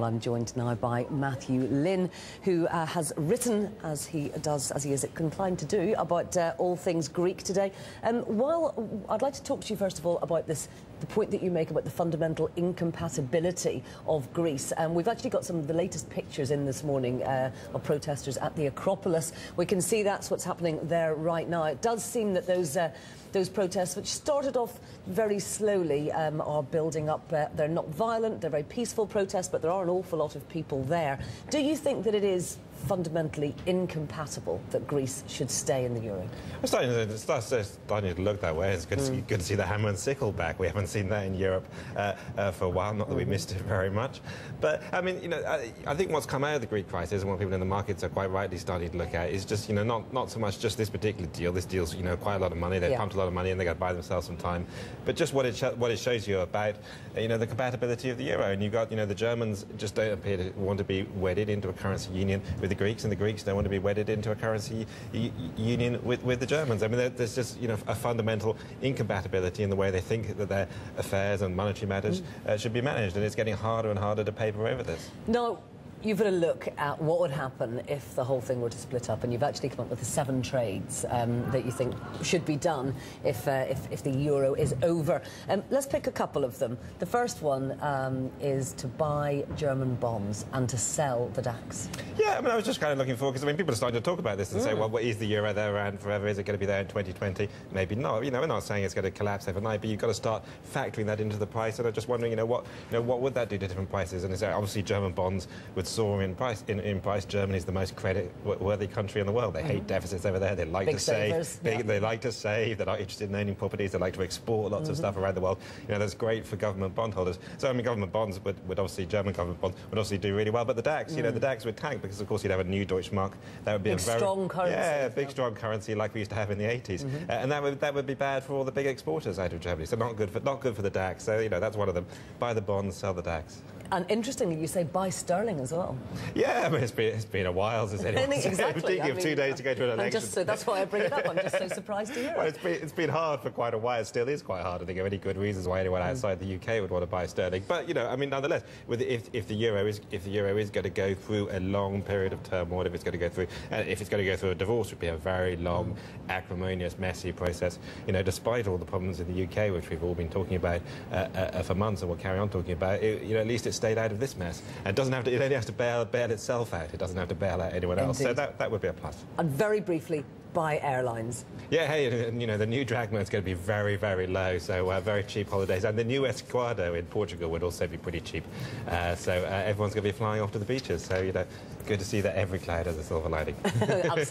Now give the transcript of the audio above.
I'm joined now by Matthew Lynn, who has written, as he is inclined to do, about all things Greek today. While I'd like to talk to you first of all about the point that you make about the fundamental incompatibility of Greece. We've actually got some of the latest pictures in this morning of protesters at the Acropolis. We can see that's what's happening there right now. It does seem that those protests, which started off very slowly, are building up. They're not violent, they're very peaceful protests, but there are an awful lot of people there. Do you think that it is fundamentally incompatible that Greece should stay in the euro? It's starting to look that way. It's good to see the hammer and sickle back. We haven't seen that in Europe for a while, not that we missed it very much. But, I mean, you know, I think what's come out of the Greek crisis and what people in the markets are quite rightly starting to look at is just, you know, not so much just this particular deal. This deal's, you know, quite a lot of money. They've pumped a lot of money and they've got to buy themselves some time. But just what it shows you about, you know, the compatibility of the euro. And you've got, you know, the Germans just don't appear to want to be wedded into a currency union with the Greeks, and the Greeks don't want to be wedded into a currency union with the Germans. I mean, there's just, you know, a fundamental incompatibility in the way they think that their affairs and monetary matters should be managed, and it's getting harder and harder to paper over this. No. You've got to look at what would happen if the whole thing were to split up, and you've actually come up with the 7 trades that you think should be done if the euro is over. Let's pick a couple of them. The first one is to buy German bonds and to sell the DAX. Yeah, I mean, I was just kind of looking forward, because I mean, people are starting to talk about this and say, well, is the euro there around forever? Is it going to be there in 2020? Maybe not. You know, we're not saying it's going to collapse overnight, but you've got to start factoring that into the price. And I'm just wondering, what would that do to different prices? And obviously German bonds would soar in price. In price, Germany is the most credit-worthy country in the world. They hate deficits over there. They like to save. They like to save. They're not interested in owning properties. They like to export lots of stuff around the world. You know, that's great for government bondholders. So I mean, government bonds would obviously, German government bonds would obviously do really well. But the DAX, you know, the DAX would tank because, of course, you'd have a new Deutschmark. That would be a very strong currency. Yeah, big strong currency like we used to have in the 80s. And that would be bad for all the big exporters out of Germany. So not good for the DAX. So you know, that's one of them. Buy the bonds, sell the DAX. And interestingly, you say buy sterling as well. Yeah, I mean, it's been a while since anyone. Exactly. Thinking of 2 days to go to an election. So that's why I bring it up. I'm just so surprised to hear it. Well, it's been hard for quite a while. It still is quite hard to think of any good reasons why anyone outside the UK would want to buy sterling. But you know, I mean, nonetheless, if the euro is going to go through a long period of turmoil, if it's going to go through a divorce, it would be a very long, acrimonious, messy process. You know, despite all the problems in the UK, which we've all been talking about for months, and we'll carry on talking about, you know, at least it stayed out of this mess. And it only has to bail itself out. It doesn't have to bail out anyone else. So that would be a plus. And very briefly, buy airlines. Yeah, hey, and, you know, the new drachma is going to be very, very low, so very cheap holidays. And the new Esquadro in Portugal would also be pretty cheap. So everyone's going to be flying off to the beaches. So, you know, good to see that every cloud has a silver lining. Absolutely.